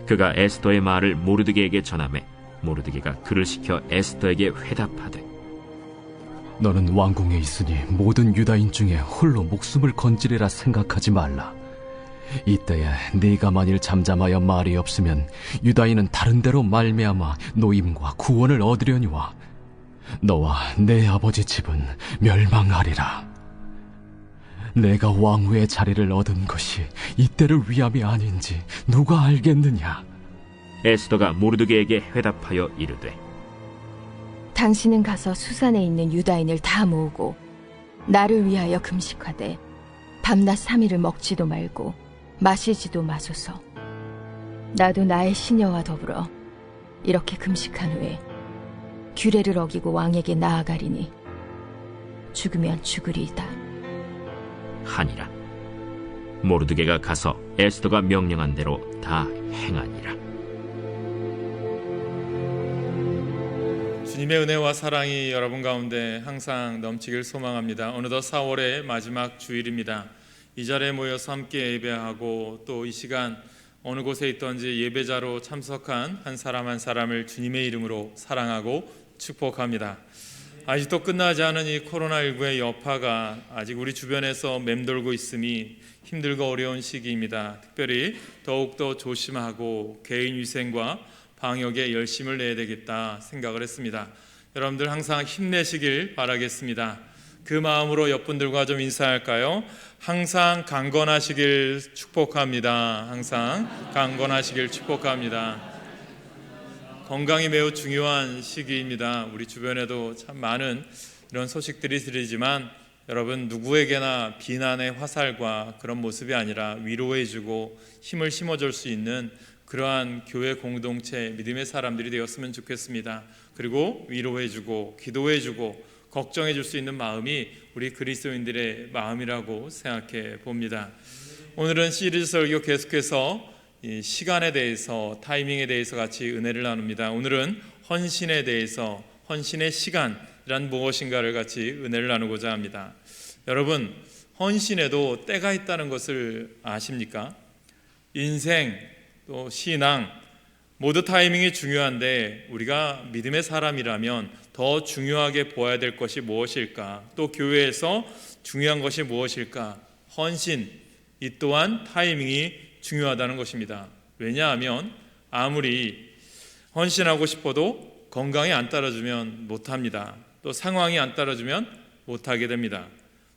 그가 에스더의 말을 모르드게에게 전하매 모르드게가 그를 시켜 에스더에게 회답하되, 너는 왕궁에 있으니 모든 유다인 중에 홀로 목숨을 건지리라 생각하지 말라. 이때에 네가 만일 잠잠하여 말이 없으면 유다인은 다른 데로 말미암아 노임과 구원을 얻으려니와 너와 내 아버지 집은 멸망하리라. 내가 왕후의 자리를 얻은 것이 이때를 위함이 아닌지 누가 알겠느냐? 에스더가 모르드게에게 회답하여 이르되, 당신은 가서 수산에 있는 유다인을 다 모으고 나를 위하여 금식하되 밤낮 3일을 먹지도 말고 마시지도 마소서. 나도 나의 시녀와 더불어 이렇게 금식한 후에 규례를 어기고 왕에게 나아가리니 죽으면 죽으리이다 하니라. 모르드게가 가서 에스더가 명령한 대로 다 행하니라. 주님의 은혜와 사랑이 여러분 가운데 항상 넘치길 소망합니다. 어느덧 4월의 마지막 주일입니다. 이 자리에 모여서 함께 예배하고 또 이 시간 어느 곳에 있던지 예배자로 참석한 한 사람 한 사람을 주님의 이름으로 사랑하고 축복합니다. 아직도 끝나지 않은 이 코로나19의 여파가 아직 우리 주변에서 맴돌고 있음이 힘들고 어려운 시기입니다. 특별히 더욱더 조심하고 개인 위생과 방역에 열심을 내야 되겠다 생각을 했습니다. 여러분들 항상 힘내시길 바라겠습니다. 그 마음으로 옆분들과 좀 인사할까요? 항상 강건하시길 축복합니다. 항상 강건하시길 축복합니다. 건강이 매우 중요한 시기입니다. 우리 주변에도 참 많은 이런 소식들이 들리지만 여러분 누구에게나 비난의 화살과 그런 모습이 아니라 위로해주고 힘을 심어줄 수 있는 그러한 교회 공동체, 믿음의 사람들이 되었으면 좋겠습니다. 그리고 위로해주고 기도해주고 걱정해줄 수 있는 마음이 우리 그리스도인들의 마음이라고 생각해 봅니다. 오늘은 시리즈 설교 계속해서 이 시간에 대해서, 타이밍에 대해서 같이 은혜를 나눕니다. 오늘은 헌신에 대해서, 헌신의 시간이란 무엇인가를 같이 은혜를 나누고자 합니다. 여러분, 헌신에도 때가 있다는 것을 아십니까? 인생, 또 신앙 모두 타이밍이 중요한데 우리가 믿음의 사람이라면 더 중요하게 보아야 될 것이 무엇일까? 또 교회에서 중요한 것이 무엇일까? 헌신, 이 또한 타이밍이 중요하다는 것입니다. 왜냐하면 아무리 헌신하고 싶어도 건강이 안 따라주면 못합니다. 또 상황이 안 따라주면 못하게 됩니다.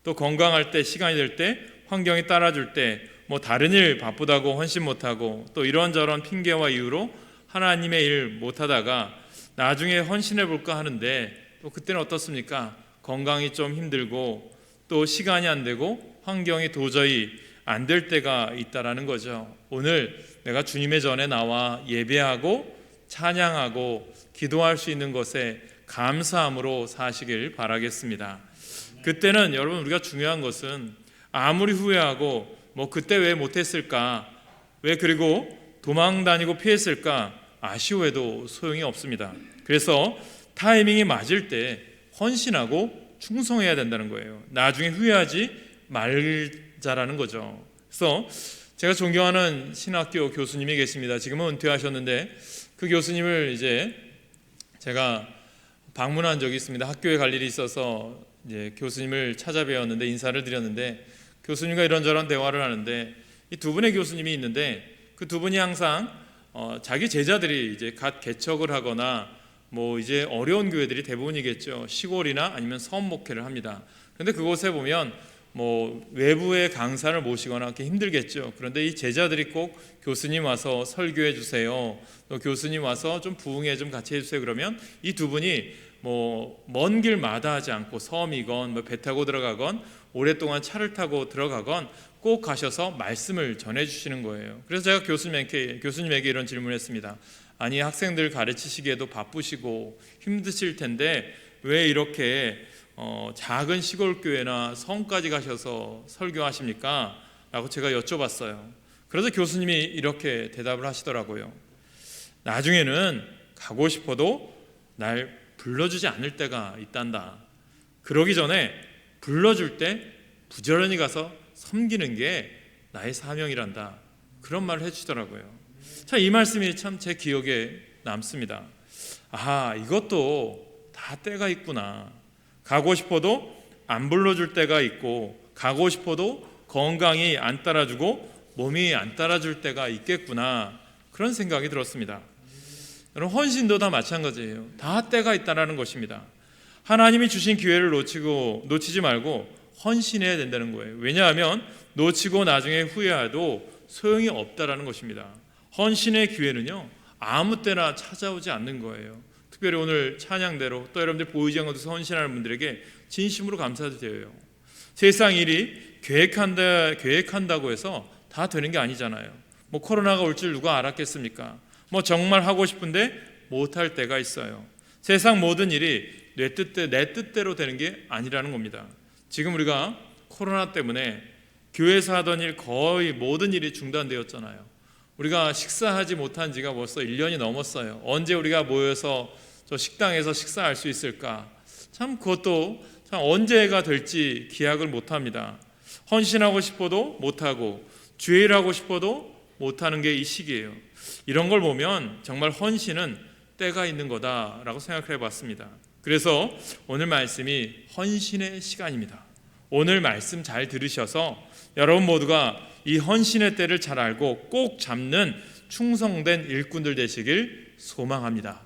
또 건강할 때, 시간이 될 때, 환경이 따라줄 때 뭐 다른 일 바쁘다고 헌신 못하고 또 이런저런 핑계와 이유로 하나님의 일 못하다가 나중에 헌신해 볼까 하는데 또 그때는 어떻습니까? 건강이 좀 힘들고 또 시간이 안 되고 환경이 도저히 안 될 때가 있다라는 거죠. 오늘 내가 주님의 전에 나와 예배하고 찬양하고 기도할 수 있는 것에 감사함으로 사시길 바라겠습니다. 그때는 여러분 우리가 중요한 것은 아무리 후회하고 뭐 그때 왜 못했을까, 왜 그리고 도망 다니고 피했을까 아쉬워해도 소용이 없습니다. 그래서 타이밍이 맞을 때 헌신하고 충성해야 된다는 거예요. 나중에 후회하지 말자라는 거죠. 그래서 제가 존경하는 신학교 교수님이 계십니다. 지금은 은퇴하셨는데 그 교수님을 이제 제가 방문한 적이 있습니다. 학교에 갈 일이 있어서 이제 교수님을 찾아뵈었는데 인사를 드렸는데 교수님과 이런저런 대화를 하는데 이 두 분의 교수님이 있는데 그 두 분이 항상 자기 제자들이 이제 갓 개척을 하거나 뭐 이제 어려운 교회들이 대부분이겠죠. 시골이나 아니면 섬 목회를 합니다. 그런데 그곳에 보면 뭐 외부의 강사를 모시거나 그렇게 힘들겠죠. 그런데 이 제자들이 꼭 교수님 와서 설교해 주세요. 또 교수님 와서 좀 부흥회 좀 같이 해주세요. 그러면 이 두 분이 뭐 먼 길 마다하지 않고 섬이건 뭐 배 타고 들어가건 오랫동안 차를 타고 들어가건 꼭 가셔서 말씀을 전해주시는 거예요. 그래서 제가 교수님에게 이런 질문을 했습니다. 아니 학생들 가르치시기에도 바쁘시고 힘드실 텐데 왜 이렇게 작은 시골 교회나 성까지 가셔서 설교하십니까? 라고 제가 여쭤봤어요. 그래서 교수님이 이렇게 대답을 하시더라고요. 나중에는 가고 싶어도 날 불러주지 않을 때가 있단다. 그러기 전에 불러줄 때 부지런히 가서 섬기는 게 나의 사명이란다. 그런 말을 해주시더라고요. 참 이 말씀이 참 제 기억에 남습니다. 아, 이것도 다 때가 있구나. 가고 싶어도 안 불러줄 때가 있고, 가고 싶어도 건강이 안 따라주고 몸이 안 따라줄 때가 있겠구나, 그런 생각이 들었습니다. 여러분, 헌신도 다 마찬가지예요. 다 때가 있다는 것입니다. 하나님이 주신 기회를 놓치지 말고 헌신해야 된다는 거예요. 왜냐하면 놓치고 나중에 후회해도 소용이 없다라는 것입니다. 헌신의 기회는요, 아무 때나 찾아오지 않는 거예요. 특별히 오늘 찬양대로 또 여러분들 보이지 않는 곳에서 헌신하는 분들에게 진심으로 감사드려요. 세상 일이 계획한다고 해서 다 되는 게 아니잖아요. 뭐 코로나가 올 줄 누가 알았겠습니까? 뭐 정말 하고 싶은데 못할 때가 있어요. 세상 모든 일이 내 뜻대로 되는 게 아니라는 겁니다. 지금 우리가 코로나 때문에 교회에서 하던 일 거의 모든 일이 중단되었잖아요. 우리가 식사하지 못한 지가 벌써 1년이 넘었어요. 언제 우리가 모여서 저 식당에서 식사할 수 있을까? 참 그것도 참 언제가 될지 기약을 못합니다. 헌신하고 싶어도 못하고 주일하고 싶어도 못하는 게 이 시기예요. 이런 걸 보면 정말 헌신은 때가 있는 거다라고 생각해 봤습니다. 그래서 오늘 말씀이 헌신의 시간입니다. 오늘 말씀 잘 들으셔서 여러분 모두가 이 헌신의 때를 잘 알고 꼭 잡는 충성된 일꾼들 되시길 소망합니다.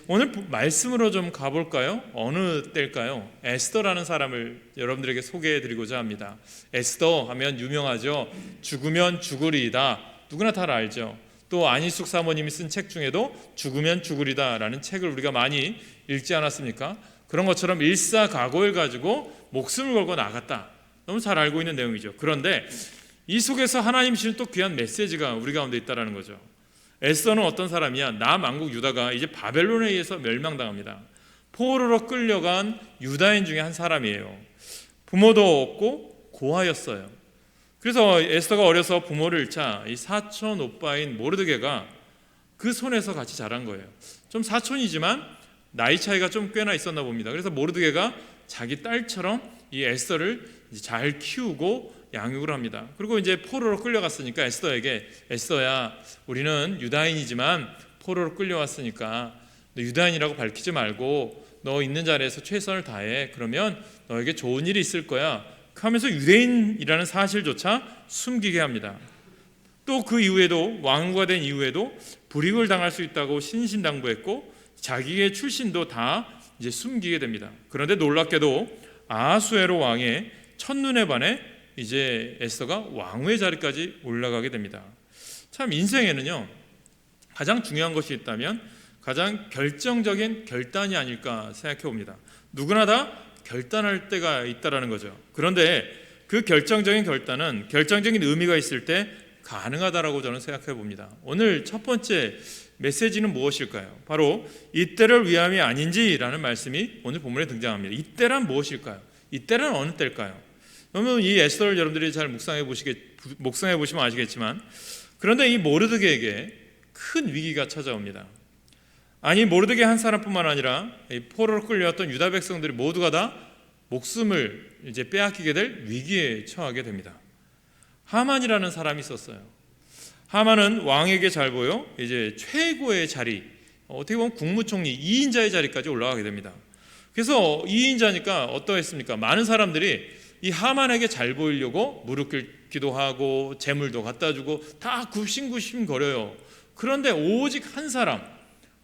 오늘 말씀으로 좀 가볼까요? 어느 때일까요? 에스더라는 사람을 여러분들에게 소개해드리고자 합니다. 에스더 하면 유명하죠. 죽으면 죽으리이다. 누구나 다 알죠. 또 안희숙 사모님이 쓴 책 중에도 죽으면 죽으리다 라는 책을 우리가 많이 읽지 않았습니까? 그런 것처럼 일사각오를 가지고 목숨을 걸고 나갔다. 너무 잘 알고 있는 내용이죠. 그런데 이 속에서 하나님 주신 또 귀한 메시지가 우리 가운데 있다는 거죠. 에스더는 어떤 사람이야? 남왕국 유다가 이제 바벨론에 의해서 멸망당합니다. 포로로 끌려간 유다인 중에 한 사람이에요. 부모도 없고 고아였어요. 그래서 에스더가 어려서 부모를 잃자 이 사촌 오빠인 모르드게가 그 손에서 같이 자란 거예요. 좀 사촌이지만 나이 차이가 좀 꽤나 있었나 봅니다. 그래서 모르드게가 자기 딸처럼 이 에스더를 잘 키우고 양육을 합니다. 그리고 이제 포로로 끌려갔으니까 에스더에게, 에스더야, 우리는 유다인이지만 포로로 끌려왔으니까 너 유다인이라고 밝히지 말고 너 있는 자리에서 최선을 다해. 그러면 너에게 좋은 일이 있을 거야 하면서 유대인이라는 사실조차 숨기게 합니다. 또 그 이후에도, 왕후가 된 이후에도 불이익을 당할 수 있다고 신신당부했고 자기의 출신도 다 이제 숨기게 됩니다. 그런데 놀랍게도 아하수에로 왕의 첫눈에 반해 이제 에스더가 왕후의 자리까지 올라가게 됩니다. 참 인생에는요, 가장 중요한 것이 있다면 가장 결정적인 결단이 아닐까 생각해 봅니다. 누구나 다 결단할 때가 있다라는 거죠. 그런데 그 결정적인 결단은 결정적인 의미가 있을 때 가능하다라고 저는 생각해 봅니다. 오늘 첫 번째 메시지는 무엇일까요? 바로 이때를 위함이 아닌지라는 말씀이 오늘 본문에 등장합니다. 이때란 무엇일까요? 이때는 어느 때일까요? 그러면 이 에스더를 여러분들이 잘 묵상해 보시면 아시겠지만, 그런데 이 모르드게에게 큰 위기가 찾아옵니다. 아니, 모르드게 한 사람뿐만 아니라 포로로 끌려왔던 유다 백성들이 모두가 다 목숨을 이제 빼앗기게 될 위기에 처하게 됩니다. 하만이라는 사람이 있었어요. 하만은 왕에게 잘 보여 이제 최고의 자리, 어떻게 보면 국무총리 2인자의 자리까지 올라가게 됩니다. 그래서 2인자니까 어떠했습니까? 많은 사람들이 이 하만에게 잘 보이려고 무릎 꿇기도 하고 재물도 갖다 주고 다 굽신굽신 거려요. 그런데 오직 한 사람,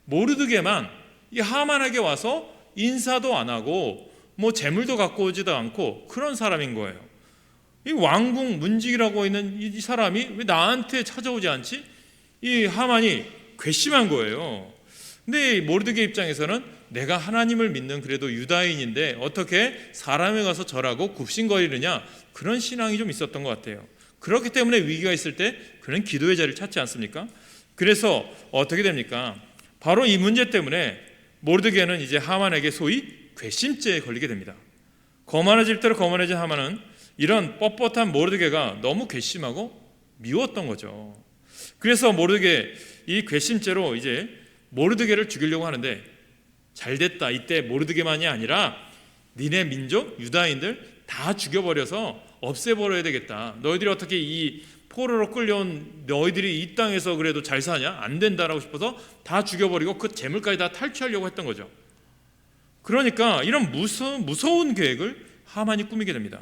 모르드게만 이 하만에게 와서 인사도 안 하고 뭐 재물도 갖고 오지도 않고 그런 사람인 거예요. 이 왕궁 문직이라고 있는 이 사람이 왜 나한테 찾아오지 않지? 이 하만이 괘씸한 거예요. 근데 모르드게 입장에서는 내가 하나님을 믿는 그래도 유다인인데 어떻게 사람에 가서 절하고 굽신거리느냐, 그런 신앙이 좀 있었던 것 같아요. 그렇기 때문에 위기가 있을 때 그는 기도의 자리를 찾지 않습니까? 그래서 어떻게 됩니까? 바로 이 문제 때문에 모르드게는 이제 하만에게 소위 괘씸죄에 걸리게 됩니다. 거만해질 대로 거만해진 하만은 이런 뻣뻣한 모르드게가 너무 괘씸하고 미웠던 거죠. 그래서 모르드게 이 괘씸죄로 이제 모르드게를 죽이려고 하는데, 잘됐다, 이때 모르드게만이 아니라 니네 민족 유다인들 다 죽여버려서 없애버려야 되겠다. 너희들이 어떻게 이 포로로 끌려온 너희들이 이 땅에서 그래도 잘 사냐? 안 된다라고 싶어서 다 죽여버리고 그 재물까지 다 탈취하려고 했던 거죠. 그러니까 이런 무서운 계획을 하만이 꾸미게 됩니다.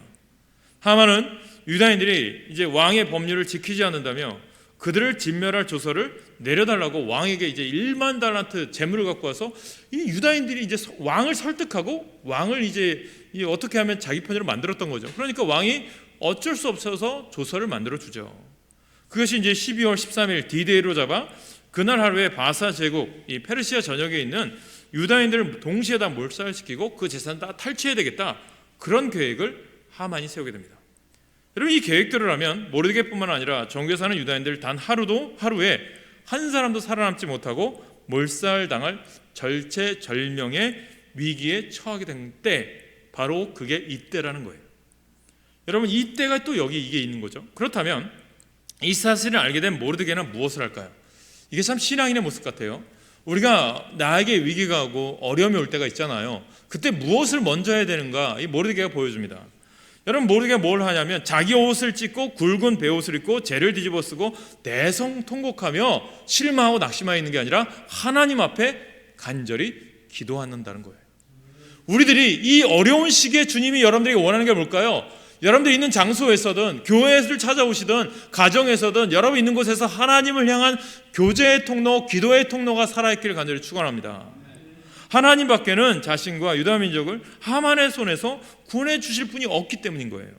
하만은 유다인들이 이제 왕의 법률을 지키지 않는다며 그들을 진멸할 조서를 내려달라고 왕에게 이제 1만 달란트 재물을 갖고 와서 이 유다인들이 이제 왕을 설득하고 왕을 이제 어떻게 하면 자기 편으로 만들었던 거죠. 그러니까 왕이 어쩔 수 없어서 조서를 만들어 주죠. 그것이 이제 12월 13일 디데이로 잡아 그날 하루에 바사 제국, 이 페르시아 전역에 있는 유다인들을 동시에 다 몰살시키고 그 재산 다 탈취해야 되겠다. 그런 계획을 하만이 세우게 됩니다. 여러분, 이 계획대로 하면 모르드게뿐만 아니라 전국에 사는 유다인들 단 하루에 한 사람도 살아남지 못하고 몰살당할 절체절명의 위기에 처하게 된 때, 바로 그게 이때라는 거예요. 여러분, 이때가 또 여기 이게 있는 거죠. 그렇다면 이 사실을 알게 된 모르드게는 무엇을 할까요? 이게 참 신앙인의 모습 같아요. 우리가 나에게 위기가 오고 어려움이 올 때가 있잖아요. 그때 무엇을 먼저 해야 되는가, 이 모르드게가 보여줍니다. 여러분, 모르드게가 뭘 하냐면 자기 옷을 찢고 굵은 베옷을 입고 재를 뒤집어 쓰고 대성통곡하며 실망하고 낙심하여 있는 게 아니라 하나님 앞에 간절히 기도한다는 거예요. 우리들이 이 어려운 시기에 주님이 여러분들에게 원하는 게 뭘까요? 여러분들 있는 장소에서든 교회를 찾아오시든 가정에서든 여러분 있는 곳에서 하나님을 향한 교제의 통로, 기도의 통로가 살아있기를 간절히 축원합니다. 하나님 밖에는 자신과 유다 민족을 하만의 손에서 구원해 주실 분이 없기 때문인 거예요.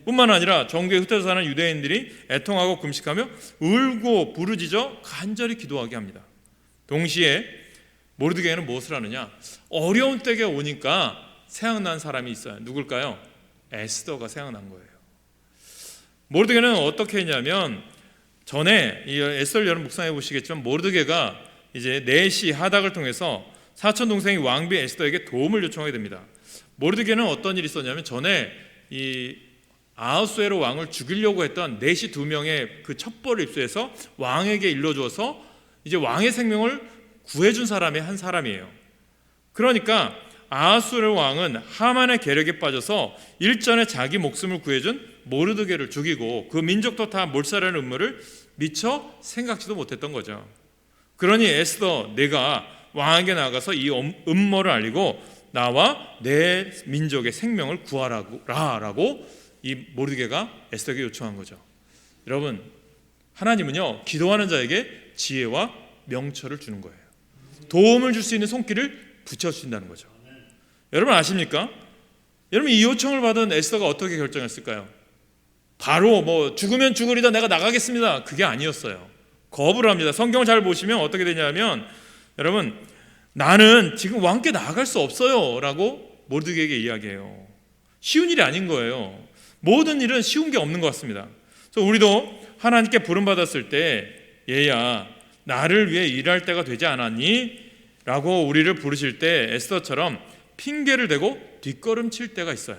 뿐만 아니라 전국에 흩어져 사는 유대인들이 애통하고 금식하며 울고 부르짖어 간절히 기도하게 합니다. 동시에 모르드게는 무엇을 하느냐? 어려운 때가 오니까 생각난 사람이 있어요. 누굴까요? 에스더가 생각난 거예요. 모르드게는 어떻게 했냐면, 전에 이 에스더를 여러분 묵상해 보시겠지만 모르드게가 이제 내시 하닥을 통해서 사촌 동생이 왕비 에스더에게 도움을 요청하게 됩니다. 모르드게는 어떤 일이 있었냐면, 전에 이 아하수에로 왕을 죽이려고 했던 내시 2명의 그 첩보를 입수해서 왕에게 일러주어서 이제 왕의 생명을 구해준 사람의 한 사람이에요. 그러니까 아하수에로 왕은 하만의 계략에 빠져서 일전에 자기 목숨을 구해준 모르드게를 죽이고 그 민족도 다 몰살하는 음모를 미처 생각지도 못했던 거죠. 그러니 에스더, 내가 왕에게 나가서 이 음모를 알리고 나와 내 민족의 생명을 구하라고 이 모르드게가 에스더에게 요청한 거죠. 여러분, 하나님은요, 기도하는 자에게 지혜와 명철을 주는 거예요. 도움을 줄 수 있는 손길을 붙여주신다는 거죠. 여러분 아십니까? 여러분, 이 요청을 받은 에스더가 어떻게 결정했을까요? 바로 죽으면 죽으리다 내가 나가겠습니다, 그게 아니었어요. 거부를 합니다. 성경을 잘 보시면 어떻게 되냐면, 여러분, 나는 지금 왕께 나아갈 수 없어요 라고 모르드게에게 이야기해요. 쉬운 일이 아닌 거예요. 모든 일은 쉬운 게 없는 것 같습니다. 그래서 우리도 하나님께 부름받았을 때, 얘야 나를 위해 일할 때가 되지 않았니? 라고 우리를 부르실 때 에스더처럼 핑계를 대고 뒷걸음칠 때가 있어요.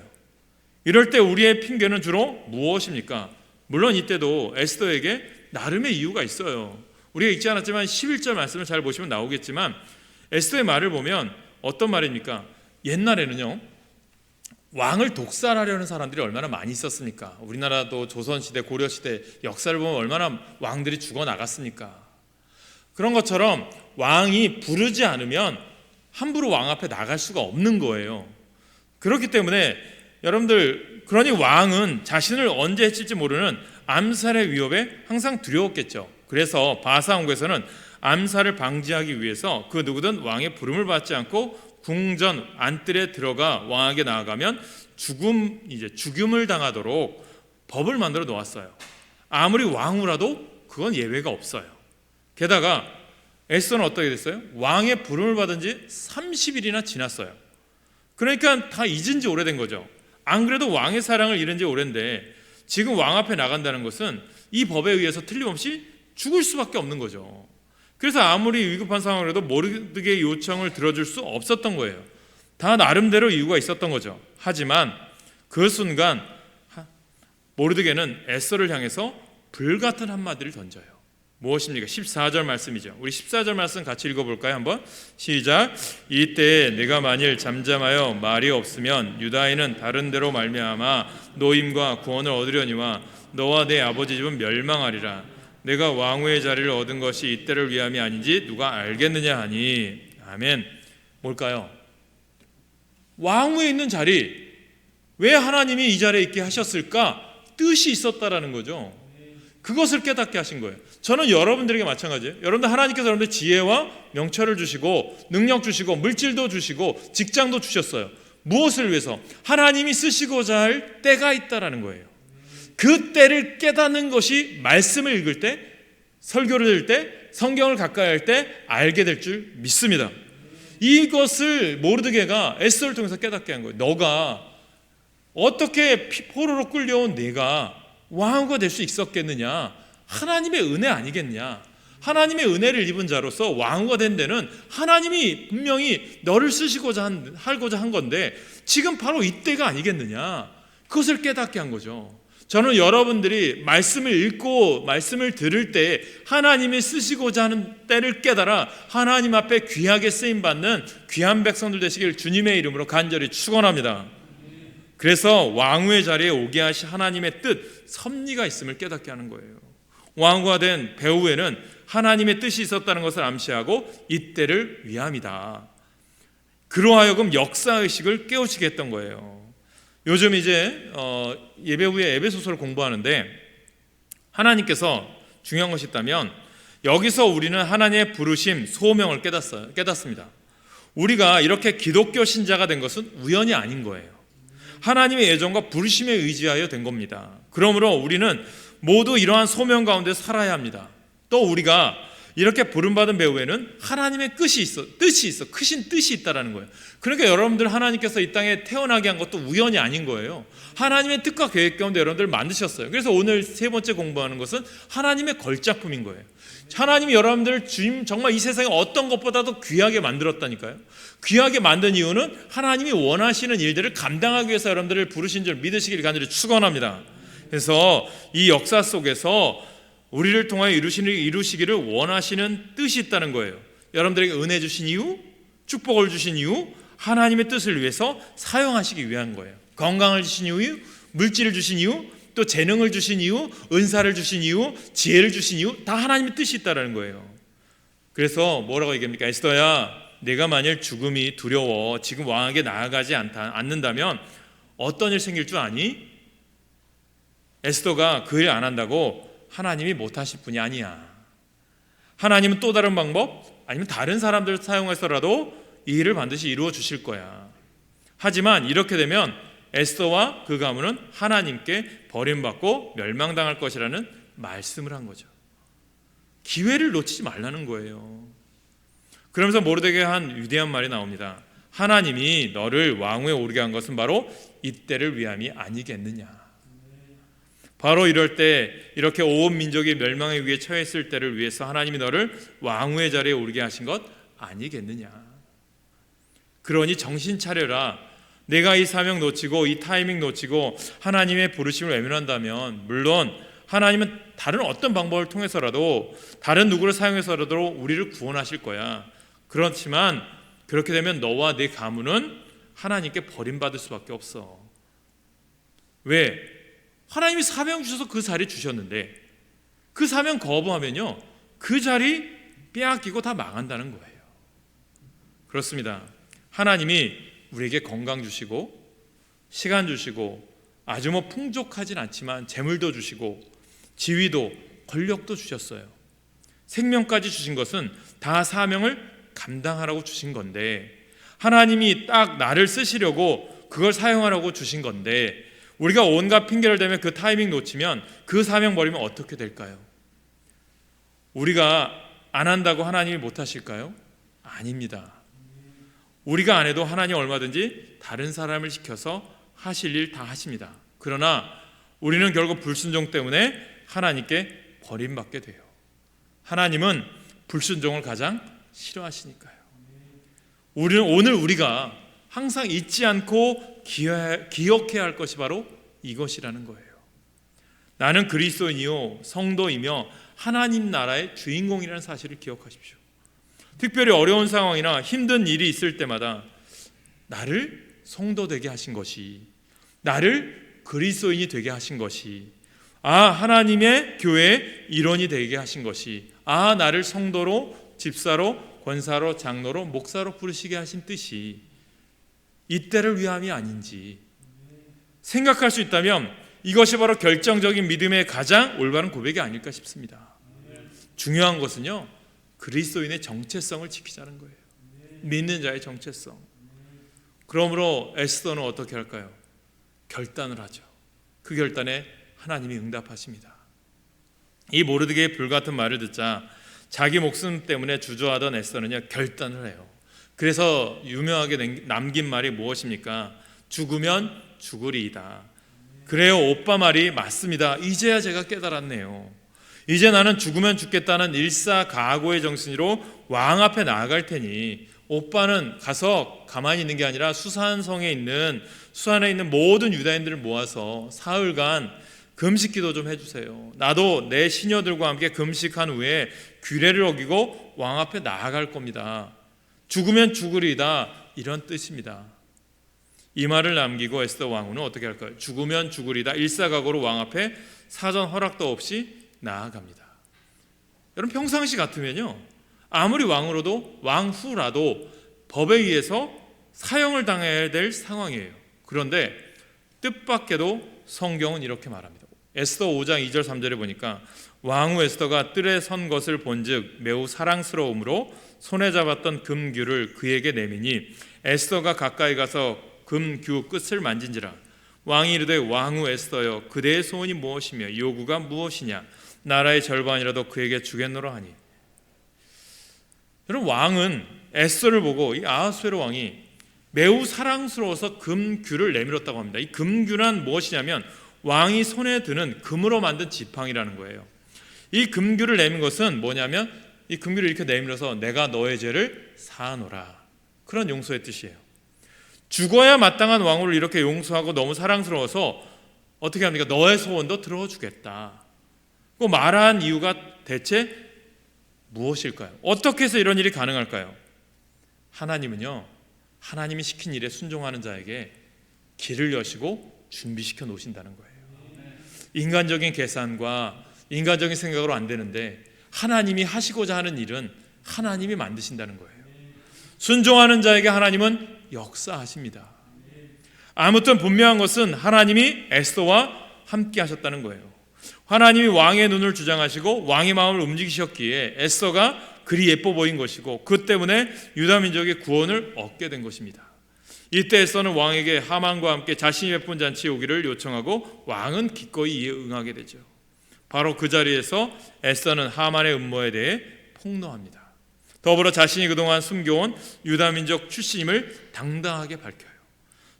이럴 때 우리의 핑계는 주로 무엇입니까? 물론 이때도 에스더에게 나름의 이유가 있어요. 우리가 읽지 않았지만 11절 말씀을 잘 보시면 나오겠지만, 에스더의 말을 보면 어떤 말입니까? 옛날에는요, 왕을 독살하려는 사람들이 얼마나 많이 있었습니까? 우리나라도 조선시대, 고려시대 역사를 보면 얼마나 왕들이 죽어나갔습니까? 그런 것처럼 왕이 부르지 않으면 함부로 왕 앞에 나갈 수가 없는 거예요. 그렇기 때문에 여러분들, 그러니 왕은 자신을 언제 해칠지 모르는 암살의 위협에 항상 두려웠겠죠. 그래서 바사 왕국에서는 암살을 방지하기 위해서 그 누구든 왕의 부름을 받지 않고 궁전 안뜰에 들어가 왕에게 나아가면 죽음을 당하도록 법을 만들어 놓았어요. 아무리 왕후라도 그건 예외가 없어요. 게다가 에스더는 어떻게 됐어요? 왕의 부름을 받은 지 30일이나 지났어요. 그러니까 다 잊은 지 오래된 거죠. 안 그래도 왕의 사랑을 잃은 지 오랜데 지금 왕 앞에 나간다는 것은 이 법에 의해서 틀림없이 죽을 수밖에 없는 거죠. 그래서 아무리 위급한 상황이라도 모르드게의 요청을 들어줄 수 없었던 거예요. 다 나름대로 이유가 있었던 거죠. 하지만 그 순간 모르드게는 에스더를 향해서 불같은 한마디를 던져요. 무엇입니까? 14절 말씀이죠. 우리 14절 말씀 같이 읽어볼까요? 한번 시작. 이때 내가 만일 잠잠하여 말이 없으면 유다인은 다른 데로 말미암아 노임과 구원을 얻으려니와 너와 내 아버지 집은 멸망하리라. 내가 왕후의 자리를 얻은 것이 이때를 위함이 아닌지 누가 알겠느냐 하니. 아멘. 뭘까요? 왕후에 있는 자리, 왜 하나님이 이 자리에 있게 하셨을까? 뜻이 있었다라는 거죠. 그것을 깨닫게 하신 거예요. 저는 여러분들에게 마찬가지예요. 여러분들, 하나님께서 여러분들 지혜와 명철을 주시고 능력 주시고 물질도 주시고 직장도 주셨어요. 무엇을 위해서? 하나님이 쓰시고자 할 때가 있다라는 거예요. 그 때를 깨닫는 것이 말씀을 읽을 때, 설교를 들을 때, 성경을 가까이 할 때 알게 될 줄 믿습니다. 이것을 모르드게가 에스더를 통해서 깨닫게 한 거예요. 너가 어떻게 포로로 끌려온 내가 왕후가 될 수 있었겠느냐? 하나님의 은혜 아니겠냐? 하나님의 은혜를 입은 자로서 왕후가 된 데는 하나님이 분명히 너를 쓰시고자 하고자 한 건데 지금 바로 이때가 아니겠느냐? 그것을 깨닫게 한 거죠. 저는 여러분들이 말씀을 읽고 말씀을 들을 때 하나님이 쓰시고자 하는 때를 깨달아 하나님 앞에 귀하게 쓰임받는 귀한 백성들 되시길 주님의 이름으로 간절히 축원합니다. 그래서 왕후의 자리에 오게 하신 하나님의 뜻, 섭리가 있음을 깨닫게 하는 거예요. 왕후가 된 배후에는 하나님의 뜻이 있었다는 것을 암시하고 이때를 위함이다. 그로하여금 역사의식을 깨우치게 했던 거예요. 요즘 이제 예배 후에 에베소서를 공부하는데 하나님께서 중요한 것이 있다면 여기서 우리는 하나님의 부르심, 소명을 깨닫습니다. 우리가 이렇게 기독교 신자가 된 것은 우연이 아닌 거예요. 하나님의 예정과 부르심에 의지하여 된 겁니다. 그러므로 우리는 모두 이러한 소명 가운데 살아야 합니다. 또 우리가 이렇게 부름받은 배후에는 하나님의 뜻이 있어, 크신 뜻이 있다라는 거예요. 그러니까 여러분들, 하나님께서 이 땅에 태어나게 한 것도 우연이 아닌 거예요. 하나님의 뜻과 계획 가운데 여러분들 만드셨어요. 그래서 오늘 세 번째 공부하는 것은 하나님의 걸작품인 거예요. 하나님이 여러분들 정말 이 세상에 어떤 것보다도 귀하게 만들었다니까요. 귀하게 만든 이유는 하나님이 원하시는 일들을 감당하기 위해서 여러분들을 부르신 줄 믿으시길 간절히 축원합니다. 그래서 이 역사 속에서 우리를 통하여 이루시기를 원하시는 뜻이 있다는 거예요. 여러분들에게 은혜 주신 이유, 축복을 주신 이유, 하나님의 뜻을 위해서 사용하시기 위한 거예요. 건강을 주신 이유, 물질을 주신 이유, 또 재능을 주신 이유, 은사를 주신 이유, 지혜를 주신 이유, 다 하나님의 뜻이 있다는 거예요. 그래서 뭐라고 얘기합니까? 에스더야, 내가 만일 죽음이 두려워 지금 왕에게 나아가지 않는다면 어떤 일 생길 줄 아니? 에스더가 그 일 안 한다고 하나님이 못하실 분이 아니야. 하나님은 또 다른 방법, 아니면 다른 사람들을 사용해서라도 이 일을 반드시 이루어 주실 거야. 하지만 이렇게 되면 에스더와 그 가문은 하나님께 버림받고 멸망당할 것이라는 말씀을 한 거죠. 기회를 놓치지 말라는 거예요. 그러면서 모르드게의 한 위대한 말이 나옵니다. 하나님이 너를 왕위에 오르게 한 것은 바로 이때를 위함이 아니겠느냐. 바로 이럴 때, 이렇게 온 민족이 멸망에 위해 처했을 때를 위해서 하나님이 너를 왕후의 자리에 오르게 하신 것 아니겠느냐. 그러니 정신 차려라. 내가 이 사명 놓치고 이 타이밍 놓치고 하나님의 부르심을 외면한다면, 물론 하나님은 다른 어떤 방법을 통해서라도, 다른 누구를 사용해서라도 우리를 구원하실 거야. 그렇지만 그렇게 되면 너와 내 가문은 하나님께 버림받을 수밖에 없어. 왜? 하나님이 사명 주셔서 그 자리 주셨는데 그 사명 거부하면요, 그 자리 빼앗기고 다 망한다는 거예요. 그렇습니다. 하나님이 우리에게 건강 주시고 시간 주시고 아주 풍족하진 않지만 재물도 주시고 지위도 권력도 주셨어요. 생명까지 주신 것은 다 사명을 감당하라고 주신 건데, 하나님이 딱 나를 쓰시려고 그걸 사용하라고 주신 건데, 우리가 온갖 핑계를 대면 그 타이밍 놓치면, 그 사명 버리면 어떻게 될까요? 우리가 안 한다고 하나님이 못 하실까요? 아닙니다. 우리가 안 해도 하나님 얼마든지 다른 사람을 시켜서 하실 일 다 하십니다. 그러나 우리는 결국 불순종 때문에 하나님께 버림받게 돼요. 하나님은 불순종을 가장 싫어하시니까요. 오늘 우리가 항상 잊지 않고 기억해야 할 것이 바로 이것이라는 거예요. 나는 그리스도인이요 성도이며 하나님 나라의 주인공이라는 사실을 기억하십시오. 특별히 어려운 상황이나 힘든 일이 있을 때마다 나를 성도 되게 하신 것이, 나를 그리스도인이 되게 하신 것이, 하나님의 교회의 일원이 되게 하신 것이, 나를 성도로, 집사로, 권사로, 장로로, 목사로 부르시게 하신 뜻이 이때를 위함이 아닌지 생각할 수 있다면 이것이 바로 결정적인 믿음의 가장 올바른 고백이 아닐까 싶습니다. 중요한 것은요, 그리스도인의 정체성을 지키자는 거예요. 믿는 자의 정체성. 그러므로 에스더는 어떻게 할까요? 결단을 하죠. 그 결단에 하나님이 응답하십니다. 이 모르드게의 불같은 말을 듣자 자기 목숨 때문에 주저하던 에스더는요, 결단을 해요. 그래서 유명하게 남긴 말이 무엇입니까? 죽으면 죽으리이다. 그래요, 오빠 말이 맞습니다. 이제야 제가 깨달았네요. 이제 나는 죽으면 죽겠다는 일사각오의 정신으로 왕 앞에 나아갈 테니 오빠는 가서 가만히 있는 게 아니라 수산에 있는 모든 유다인들을 모아서 사흘간 금식 기도 좀 해주세요. 나도 내 시녀들과 함께 금식한 후에 규례를 어기고 왕 앞에 나아갈 겁니다. 죽으면 죽으리이다, 이런 뜻입니다. 이 말을 남기고 에스더 왕후는 어떻게 할까요? 죽으면 죽으리다 일사각오로 왕 앞에 사전 허락도 없이 나아갑니다. 여러분, 평상시 같으면요, 아무리 왕후라도 법에 의해서 사형을 당해야 될 상황이에요. 그런데 뜻밖에도 성경은 이렇게 말합니다. 에스더 5장 2절 3절에 보니까 왕후 에스더가 뜰에 선 것을 본즉 매우 사랑스러움으로 손에 잡았던 금규를 그에게 내미니 에스더가 가까이 가서 금규 끝을 만진지라. 왕이 이르되 왕후 에스더여, 그대의 소원이 무엇이며 요구가 무엇이냐? 나라의 절반이라도 그에게 주겠노라 하니. 여러분, 왕은 에스더를 보고 이 아하수에로 왕이 매우 사랑스러워서 금규를 내밀었다고 합니다. 이 금규란 무엇이냐면 왕이 손에 드는 금으로 만든 지팡이라는 거예요. 이 금규를 내민 것은 뭐냐면 이 금규를 이렇게 내밀어서 내가 너의 죄를 사하노라, 그런 용서의 뜻이에요. 죽어야 마땅한 왕후를 이렇게 용서하고 너무 사랑스러워서 어떻게 합니까? 너의 소원도 들어주겠다. 그 말한 이유가 대체 무엇일까요? 어떻게 해서 이런 일이 가능할까요? 하나님은요, 하나님이 시킨 일에 순종하는 자에게 길을 여시고 준비시켜 놓으신다는 거예요. 인간적인 계산과 인간적인 생각으로 안 되는데 하나님이 하시고자 하는 일은 하나님이 만드신다는 거예요. 순종하는 자에게 하나님은 역사하십니다. 아무튼 분명한 것은 하나님이 에스더와 함께 하셨다는 거예요. 하나님이 왕의 눈을 주장하시고 왕의 마음을 움직이셨기에 에스더가 그리 예뻐 보인 것이고 그 때문에 유다 민족의 구원을 얻게 된 것입니다. 이때 에스더는 왕에게 하만과 함께 자신이 베푼 잔치에 오기를 요청하고 왕은 기꺼이 이에 응하게 되죠. 바로 그 자리에서 에스더는 하만의 음모에 대해 폭로합니다. 더불어 자신이 그동안 숨겨온 유다 민족 출신임을 당당하게 밝혀요.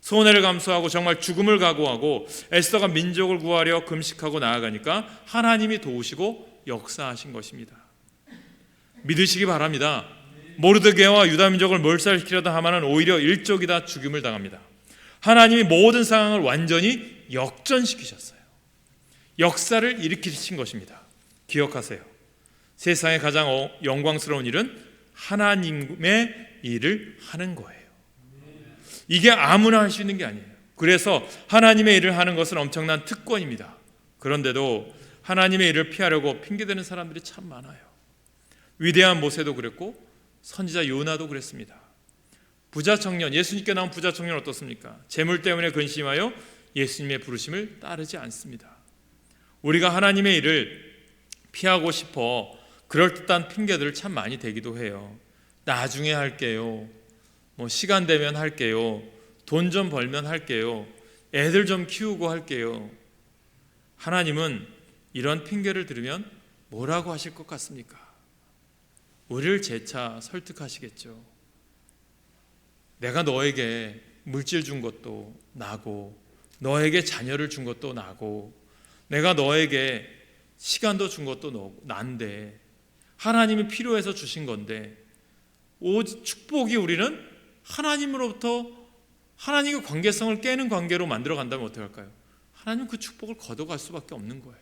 손해를 감수하고 정말 죽음을 각오하고 에스더가 민족을 구하려 금식하고 나아가니까 하나님이 도우시고 역사하신 것입니다. 믿으시기 바랍니다. 모르드게와 유다 민족을 몰살시키려던 하만은 오히려 일족이다 죽임을 당합니다. 하나님이 모든 상황을 완전히 역전시키셨어요. 역사를 일으키신 것입니다. 기억하세요. 세상의 가장 영광스러운 일은 하나님의 일을 하는 거예요. 이게 아무나 할 수 있는 게 아니에요. 그래서 하나님의 일을 하는 것은 엄청난 특권입니다. 그런데도 하나님의 일을 피하려고 핑계대는 사람들이 참 많아요. 위대한 모세도 그랬고 선지자 요나도 그랬습니다. 부자 청년, 예수님께 나온 부자 청년 어떻습니까? 재물 때문에 근심하여 예수님의 부르심을 따르지 않습니다. 우리가 하나님의 일을 피하고 싶어 그럴듯한 핑계들을 참 많이 대기도 해요. 나중에 할게요. 시간 되면 할게요. 돈 좀 벌면 할게요. 애들 좀 키우고 할게요. 하나님은 이런 핑계를 들으면 뭐라고 하실 것 같습니까? 우리를 재차 설득하시겠죠. 내가 너에게 물질 준 것도 나고 너에게 자녀를 준 것도 나고 내가 너에게 시간도 준 것도 난데 하나님이 필요해서 주신 건데 축복이 우리는 하나님으로부터 하나님과 관계성을 깨는 관계로 만들어 간다면 어떻게 할까요? 하나님 그 축복을 걷어갈 수밖에 없는 거예요.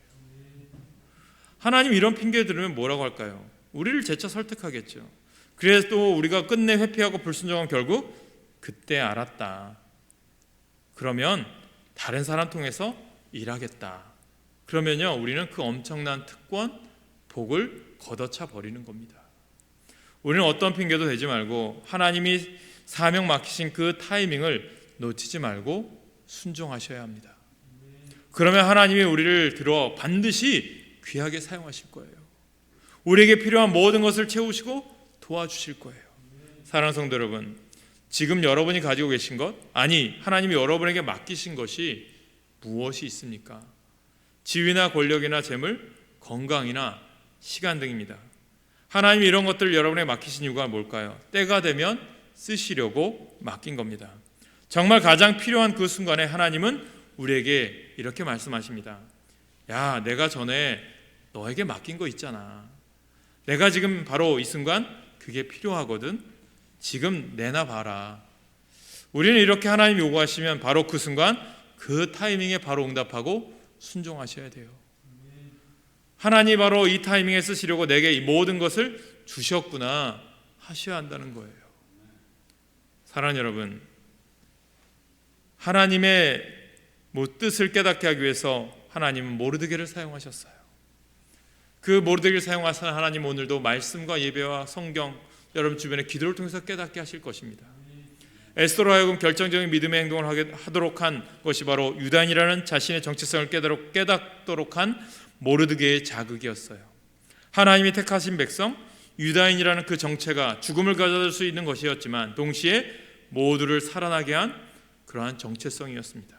하나님 이런 핑계 들으면 뭐라고 할까요? 우리를 재차 설득하겠죠. 그래서 또 우리가 끝내 회피하고 불순종하면 결국 그때 알았다. 그러면 다른 사람 통해서 일하겠다. 그러면요, 우리는 그 엄청난 특권, 복을 걷어차 버리는 겁니다. 우리는 어떤 핑계도 대지 말고 하나님이 사명 맡기신 그 타이밍을 놓치지 말고 순종하셔야 합니다. 그러면 하나님이 우리를 들어 반드시 귀하게 사용하실 거예요. 우리에게 필요한 모든 것을 채우시고 도와주실 거예요. 사랑하는 성도 여러분, 지금 여러분이 가지고 계신 것, 아니 하나님이 여러분에게 맡기신 것이 무엇이 있습니까? 지위나 권력이나 재물, 건강이나 시간 등입니다. 하나님이 이런 것들을 여러분에게 맡기신 이유가 뭘까요? 때가 되면 쓰시려고 맡긴 겁니다. 정말 가장 필요한 그 순간에 하나님은 우리에게 이렇게 말씀하십니다. 야, 내가 전에 너에게 맡긴 거 있잖아. 내가 지금 바로 이 순간 그게 필요하거든. 지금 내놔봐라. 우리는 이렇게 하나님이 요구하시면 바로 그 순간 그 타이밍에 바로 응답하고 순종하셔야 돼요. 하나님이 바로 이 타이밍에 쓰시려고 내게 이 모든 것을 주셨구나 하셔야 한다는 거예요. 사랑하는 여러분, 하나님의 뜻을 깨닫게 하기 위해서 하나님은 모르드게를 사용하셨어요. 그 모르드게를 사용하신 하나님 오늘도 말씀과 예배와 성경, 여러분 주변의 기도를 통해서 깨닫게 하실 것입니다. 에스더로 하여금 결정적인 믿음의 행동을 하도록 한 것이 바로 유다인이라는 자신의 정체성을 깨닫도록 한 모르드게의 자극이었어요. 하나님이 택하신 백성 유다인이라는 그 정체가 죽음을 가져다 줄 수 있는 것이었지만 동시에 모두를 살아나게 한 그러한 정체성이었습니다.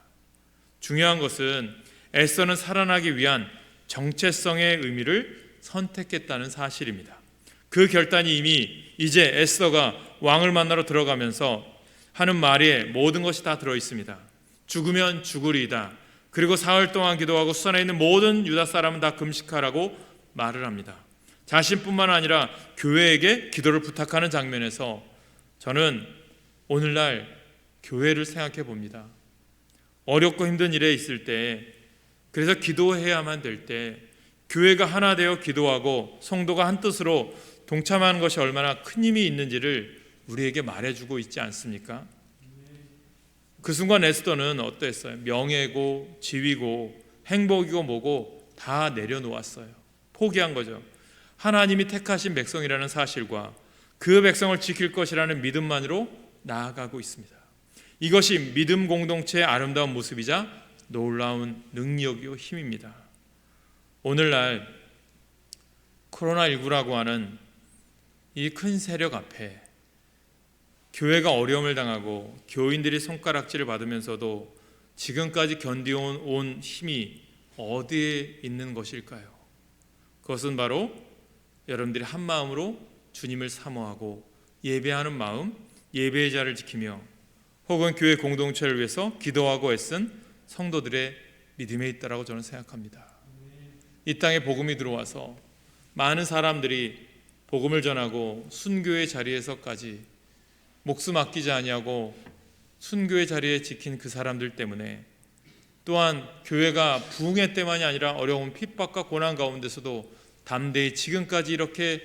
중요한 것은 에스더는 살아나기 위한 정체성의 의미를 선택했다는 사실입니다. 그 결단이 이미 이제 에스더가 왕을 만나러 들어가면서 하는 말에 모든 것이 다 들어있습니다. 죽으면 죽으리이다. 그리고 사흘 동안 기도하고 수산에 있는 모든 유다 사람은 다 금식하라고 말을 합니다. 자신뿐만 아니라 교회에게 기도를 부탁하는 장면에서 저는 오늘날 교회를 생각해 봅니다. 어렵고 힘든 일에 있을 때, 그래서 기도해야만 될 때 교회가 하나 되어 기도하고 성도가 한 뜻으로 동참하는 것이 얼마나 큰 힘이 있는지를 우리에게 말해주고 있지 않습니까? 그 순간 에스더는 어땠어요? 명예고 지위고 행복이고 뭐고 다 내려놓았어요. 포기한 거죠. 하나님이 택하신 백성이라는 사실과 그 백성을 지킬 것이라는 믿음만으로 나아가고 있습니다. 이것이 믿음 공동체의 아름다운 모습이자 놀라운 능력이요 힘입니다. 오늘날 코로나19라고 하는 이 큰 세력 앞에 교회가 어려움을 당하고 교인들이 손가락질을 받으면서도 지금까지 견디온 힘이 어디에 있는 것일까요? 그것은 바로 여러분들이 한 마음으로 주님을 사모하고 예배하는 마음, 예배의 자를 지키며 혹은 교회 공동체를 위해서 기도하고 애쓴 성도들의 믿음에 있다라고 저는 생각합니다. 이 땅에 복음이 들어와서 많은 사람들이 복음을 전하고 순교의 자리에서까지 목숨 아끼지 아니하고 순교의 자리에 지킨 그 사람들 때문에 또한 교회가 부흥회 때만이 아니라 어려운 핍박과 고난 가운데서도 담대히 지금까지 이렇게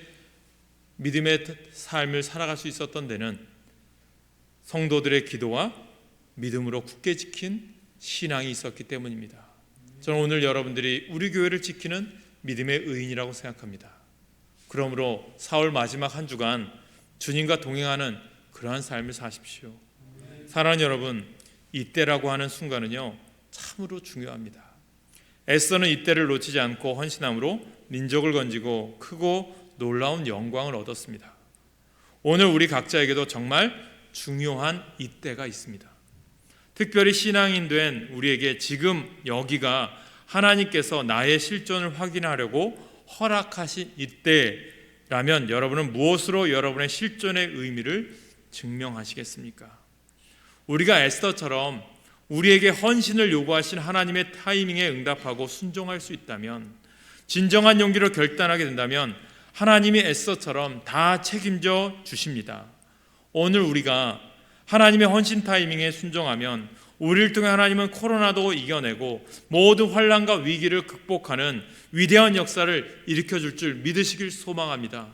믿음의 삶을 살아갈 수 있었던 데는 성도들의 기도와 믿음으로 굳게 지킨 신앙이 있었기 때문입니다. 저는 오늘 여러분들이 우리 교회를 지키는 믿음의 의인이라고 생각합니다. 그러므로 4월 마지막 한 주간 주님과 동행하는 그러한 삶을 사십시오. 사랑하는 여러분, 이때라고 하는 순간은요 참으로 중요합니다. 에스더는 이때를 놓치지 않고 헌신함으로 민족을 건지고 크고 놀라운 영광을 얻었습니다. 오늘 우리 각자에게도 정말 중요한 이때가 있습니다. 특별히 신앙인 된 우리에게 지금 여기가 하나님께서 나의 실존을 확인하려고 허락하신 이때라면 여러분은 무엇으로 여러분의 실존의 의미를 증명하시겠습니까? 우리가 에스더처럼 우리에게 헌신을 요구하신 하나님의 타이밍에 응답하고 순종할 수 있다면, 진정한 용기로 결단하게 된다면 하나님이 에스더처럼 다 책임져 주십니다. 오늘 우리가 하나님의 헌신 타이밍에 순종하면 우리를 통해 하나님은 코로나도 이겨내고 모든 환난과 위기를 극복하는 위대한 역사를 일으켜줄 줄 믿으시길 소망합니다.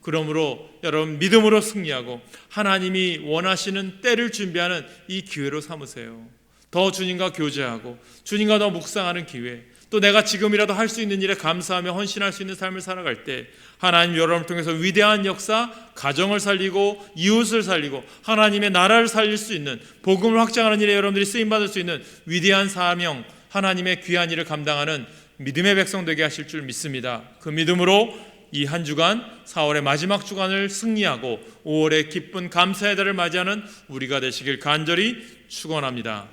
그러므로 여러분 믿음으로 승리하고 하나님이 원하시는 때를 준비하는 이 기회로 삼으세요. 더 주님과 교제하고 주님과 더 묵상하는 기회, 또 내가 지금이라도 할 수 있는 일에 감사하며 헌신할 수 있는 삶을 살아갈 때 하나님 여러분을 통해서 위대한 역사, 가정을 살리고 이웃을 살리고 하나님의 나라를 살릴 수 있는, 복음을 확장하는 일에 여러분들이 쓰임받을 수 있는 위대한 사명, 하나님의 귀한 일을 감당하는 믿음의 백성 되게 하실 줄 믿습니다. 그 믿음으로 이 한 주간 4월의 마지막 주간을 승리하고 5월의 기쁜 감사의 달을 맞이하는 우리가 되시길 간절히 축원합니다.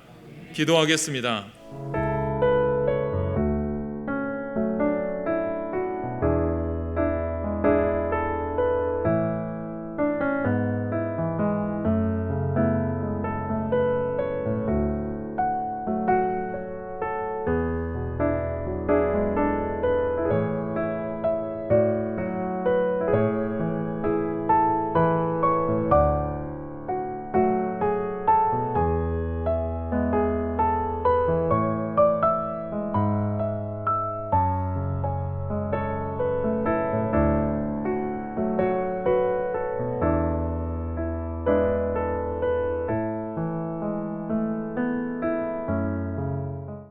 기도하겠습니다.